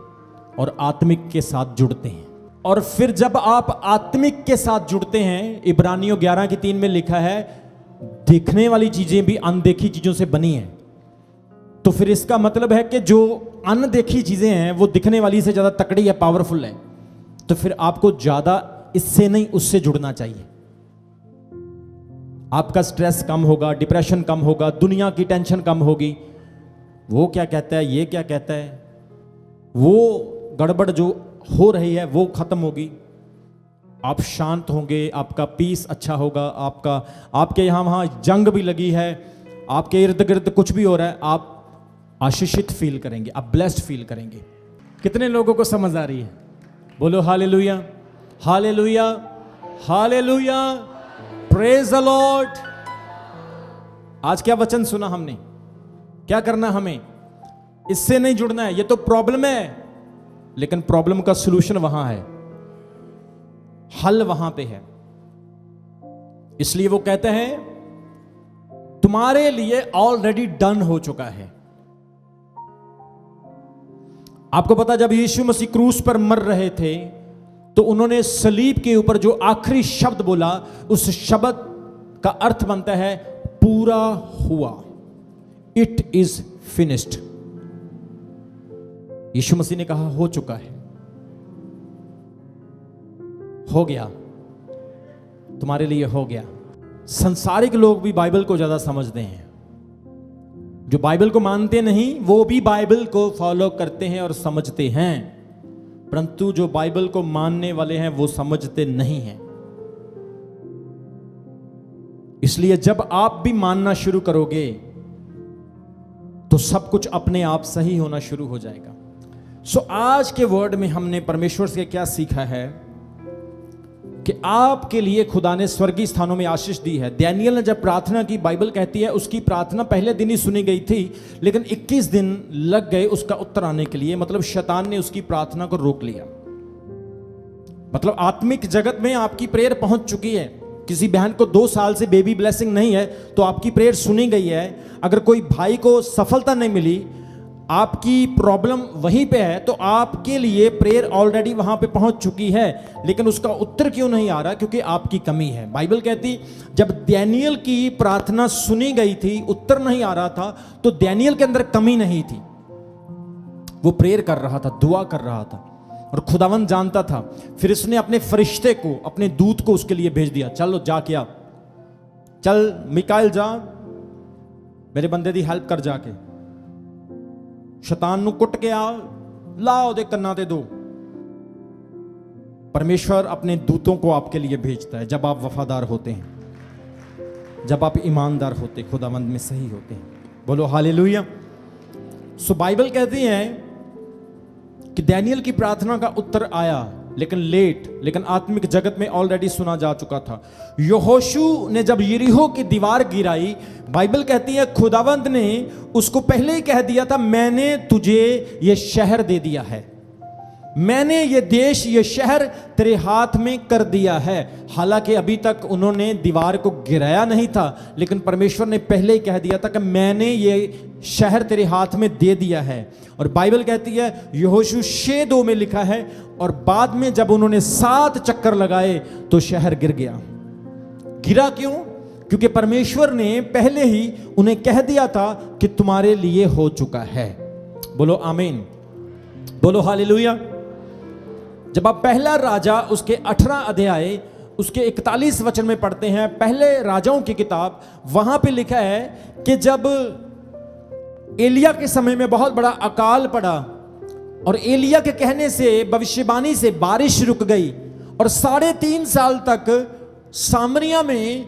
और आत्मिक के साथ जुड़ते हैं। और फिर जब आप आत्मिक के साथ जुड़ते हैं, इब्रानियों 11:3 में लिखा है देखने वाली चीजें भी अनदेखी चीजों से बनी हैं। तो फिर इसका मतलब है कि जो अनदेखी चीजें हैं वो दिखने वाली से ज्यादा तकड़ी है, पावरफुल है। तो फिर आपको ज्यादा इससे नहीं उससे जुड़ना चाहिए। आपका स्ट्रेस कम होगा, डिप्रेशन कम होगा, दुनिया की टेंशन कम होगी। वो क्या कहता है, ये क्या कहता है, वो गड़बड़ जो हो रही है वो खत्म होगी। आप शांत होंगे, आपका पीस अच्छा होगा, आपके यहां वहां जंग भी लगी है, आपके इर्द गिर्द कुछ भी हो रहा है, आप आशीषित फील करेंगे, आप ब्लेस्ड फील करेंगे। कितने लोगों को समझ आ रही है? बोलो hallelujah, hallelujah, hallelujah, praise the Lord. आज क्या वचन सुना हमने? क्या करना हमें? इससे नहीं जुड़ना है। ये तो प्रॉब्लम है, लेकिन प्रॉब्लम का सॉल्यूशन वहां है, हल वहां पे है। इसलिए वो कहते हैं तुम्हारे लिए ऑलरेडी डन हो चुका है। आपको पता, जब यीशु मसीह क्रूस पर मर रहे थे तो उन्होंने सलीब के ऊपर जो आखिरी शब्द बोला, उस शब्द का अर्थ बनता है पूरा हुआ, इट इज फिनिश्ड। यीशु मसीह ने कहा हो चुका है, हो गया, तुम्हारे लिए हो गया। संसारिक लोग भी बाइबल को ज्यादा समझते हैं, जो बाइबल को मानते नहीं वो भी बाइबल को फॉलो करते हैं और समझते हैं। परंतु जो बाइबल को मानने वाले हैं वो समझते नहीं हैं। इसलिए जब आप भी मानना शुरू करोगे तो सब कुछ अपने आप सही होना शुरू हो जाएगा। सो आज के वर्ड में हमने परमेश्वर से क्या सीखा है कि आपके लिए खुदा ने स्वर्गीय स्थानों में आशीष दी है। दानियेल ने जब प्रार्थना की, बाइबल कहती है उसकी प्रार्थना पहले दिन ही सुनी गई थी, लेकिन 21 दिन लग गए उसका उत्तर आने के लिए। मतलब शैतान ने उसकी प्रार्थना को रोक लिया। मतलब आत्मिक जगत में आपकी प्रेयर पहुंच चुकी है। किसी बहन को 2 साल से बेबी ब्लेसिंग नहीं है तो आपकी प्रेयर सुनी गई है। अगर कोई भाई को सफलता नहीं मिली, आपकी प्रॉब्लम वहीं पे है, तो आपके लिए प्रेयर ऑलरेडी वहां पे पहुंच चुकी है, लेकिन उसका उत्तर क्यों नहीं आ रहा? क्योंकि आपकी कमी है। बाइबल कहती जब दानियेल की प्रार्थना सुनी गई थी, उत्तर नहीं आ रहा था, तो दानियेल के अंदर कमी नहीं थी। वो प्रेयर कर रहा था, दुआ कर रहा था, और खुदावंद जानता था। फिर इसने अपने फरिश्ते को, अपने दूत को उसके लिए भेज दिया। चलो जाके आ, चल मिकाइल जा, मेरे बंदे दी हेल्प कर जाके, शैतान नु कुट के आ, ला ओदे कन्ना ते दो। परमेश्वर अपने दूतों को आपके लिए भेजता है जब आप वफादार होते हैं, जब आप ईमानदार होते, खुदावंद में सही होते हैं। बोलो हालेलुया। सो बाइबल कहती है कि दानियेल की प्रार्थना का उत्तर आया, लेकिन लेट, लेकिन आत्मिक जगत में ऑलरेडी सुना जा चुका था। यहोशू ने जब यरीहो की दीवार गिराई, बाइबल कहती है खुदावंद ने उसको पहले ही कह दिया था, मैंने तुझे ये शहर दे दिया है, मैंने ये देश, ये शहर तेरे हाथ में कर दिया है। हालांकि अभी तक उन्होंने दीवार को गिराया नहीं था, लेकिन परमेश्वर ने पहले ही कह दिया था कि मैंने ये शहर तेरे हाथ में दे दिया है। और बाइबल कहती है यहोशू 6:2 में लिखा है, और बाद में जब उन्होंने 7 चक्कर लगाए तो शहर गिर गया। गिरा क्यों? क्योंकि परमेश्वर ने पहले ही उन्हें कह दिया था कि तुम्हारे लिए हो चुका है। बोलो आमीन, बोलो हालेलुया। जब आप पहला राजा उसके 18 अध्याय उसके 41 वचन में पढ़ते हैं, पहले राजाओं की किताब, वहां पे लिखा है कि जब एलिया के समय में बहुत बड़ा अकाल पड़ा और एलिया के कहने से, भविष्यवाणी से बारिश रुक गई, और 3.5 साल तक सामरिया में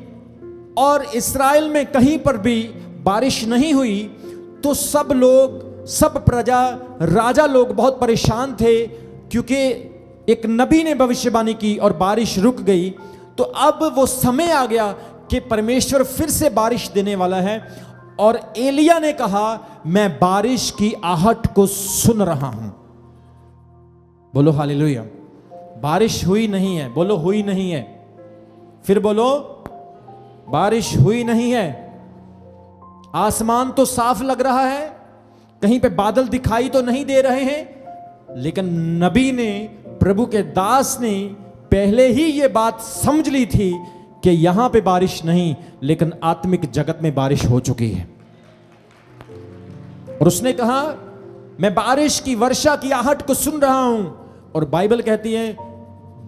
और इस्राएल में कहीं पर भी बारिश नहीं हुई, तो सब लोग, सब प्रजा, राजा लोग बहुत परेशान थे, क्योंकि एक नबी ने भविष्यवाणी की और बारिश रुक गई। तो अब वो समय आ गया कि परमेश्वर फिर से बारिश देने वाला है, और एलिया ने कहा मैं बारिश की आहट को सुन रहा हूं। बोलो हालेलुया। बारिश हुई नहीं है, बोलो हुई नहीं है, फिर बोलो बारिश हुई नहीं है। आसमान तो साफ लग रहा है, कहीं पे बादल दिखाई तो नहीं दे रहे हैं, लेकिन नबी ने, प्रभु के दास ने पहले ही ये बात समझ ली थी कि यहां पे बारिश नहीं, लेकिन आत्मिक जगत में बारिश हो चुकी है। और उसने कहा मैं बारिश की, वर्षा की आहट को सुन रहा हूं। और बाइबल कहती है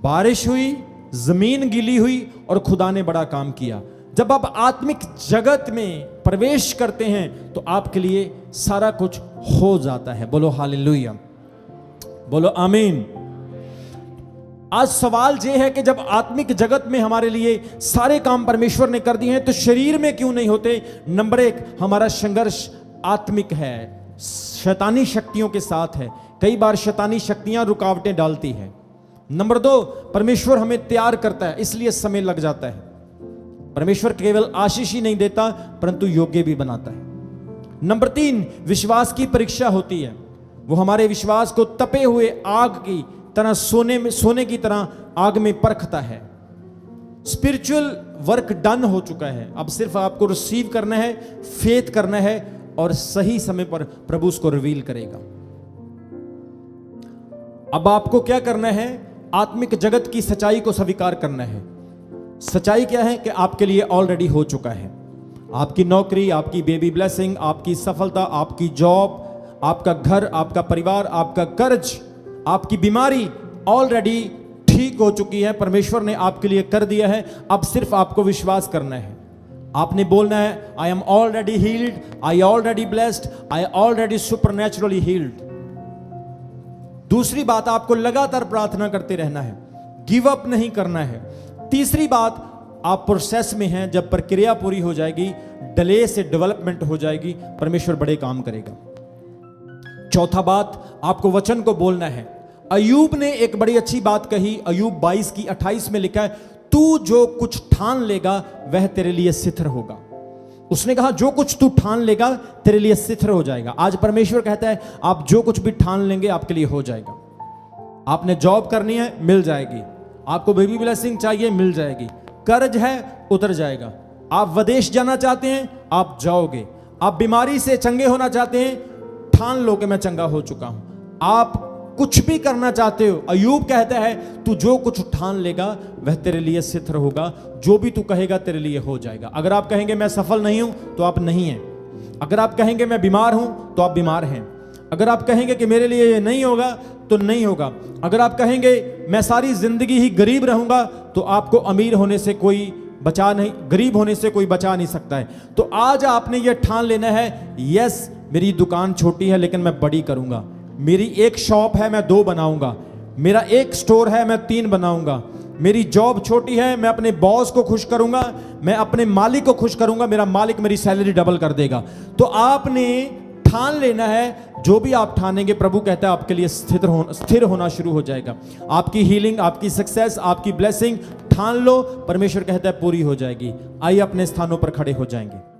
बारिश हुई, जमीन गीली हुई, और खुदा ने बड़ा काम किया। जब आप आत्मिक जगत में प्रवेश करते हैं तो आपके लिए सारा कुछ हो जाता है। बोलो हालेलुया, बोलो आमीन। आज सवाल यह है कि जब आत्मिक जगत में हमारे लिए सारे काम परमेश्वर ने कर दिए हैं, तो शरीर में क्यों नहीं होते? नंबर 1, हमारा संघर्ष आत्मिक है, शैतानी शक्तियों के साथ है। कई बार शैतानी शक्तियां रुकावटें डालती हैं। नंबर 2, परमेश्वर हमें तैयार करता है, इसलिए समय लग जाता है। परमेश्वर केवल आशीष ही नहीं देता, परंतु योग्य भी बनाता है। नंबर 3, विश्वास की परीक्षा होती है। वो हमारे विश्वास को तपे हुए आग की तरह, सोने की तरह आग में परखता है। स्पिरिचुअल वर्क डन हो चुका है, अब सिर्फ आपको रिसीव करना है, फेथ करना है, और सही समय पर प्रभु उसको रिवील करेगा। अब आपको क्या करना है? आत्मिक जगत की सच्चाई को स्वीकार करना है। सच्चाई क्या है? कि आपके लिए ऑलरेडी हो चुका है। आपकी नौकरी, आपकी बेबी ब्लेसिंग, आपकी सफलता, आपकी जॉब, आपका घर, आपका परिवार, आपका कर्ज, आपकी बीमारी ऑलरेडी ठीक हो चुकी है। परमेश्वर ने आपके लिए कर दिया है। अब सिर्फ आपको विश्वास करना है। आपने बोलना है I am already healed, I already blessed, I already supernaturally healed. दूसरी बात, आपको लगातार प्रार्थना करते रहना है, गिव अप नहीं करना है। तीसरी बात, आप प्रोसेस में हैं, जब प्रक्रिया पूरी हो जाएगी, डिले से डेवलपमेंट हो जाएगी, परमेश्वर बड़े काम करेगा। चौथा बात, आपको वचन को बोलना है। अय्यूब ने एक बड़ी अच्छी बात कही, अय्यूब 22 की 28 में लिखा है, तू जो कुछ ठान लेगा वह तेरे लिए सिद्ध होगा। उसने कहा जो कुछ तू ठान लेगा तेरे लिए सिद्ध हो जाएगा। आज परमेश्वर कहता है आप जो कुछ भी ठान लेंगे आपके लिए हो जाएगा। आपने जॉब करनी है, मिल जाएगी। आपको बेबी ब्लेसिंग चाहिए, मिल जाएगी। कर्ज है, उतर जाएगा। आप विदेश जाना चाहते हैं, आप जाओगे। आप बीमारी से चंगे होना चाहते हैं, ठान लो कि मैं चंगा हो चुका हूं। आप कुछ भी करना चाहते हो, अय्यूब कहता है तू जो कुछ ठान लेगा वह तेरे लिए सिद्ध होगा, जो भी तू कहेगा तेरे लिए हो जाएगा। अगर आप कहेंगे मैं सफल नहीं हूं तो आप नहीं हैं। अगर आप कहेंगे मैं बीमार हूं तो आप बीमार हैं। अगर आप कहेंगे कि मेरे लिए ये नहीं होगा तो नहीं होगा। अगर आप कहेंगे मैं सारी जिंदगी ही गरीब रहूंगा तो आपको अमीर होने से कोई बचा नहीं, गरीब होने से कोई बचा नहीं सकता है। तो आज आपने ये ठान लेना है, यस मेरी दुकान छोटी है लेकिन मैं बड़ी करूंगा। मेरी एक शॉप है, मैं 2 बनाऊंगा। मेरा एक स्टोर है, मैं 3 बनाऊंगा। मेरी जॉब छोटी है, मैं अपने बॉस को खुश करूंगा, मैं अपने मालिक को खुश करूंगा, मेरा मालिक मेरी सैलरी डबल कर देगा। तो आपने ठान लेना है, जो भी आप ठानेंगे प्रभु कहता है आपके लिए स्थिर होना शुरू हो जाएगा। आपकी हीलिंग, आपकी सक्सेस, आपकी ब्लेसिंग ठान लो, परमेश्वर कहता है पूरी हो जाएगी। आइए अपने स्थानों पर खड़े हो जाएंगे।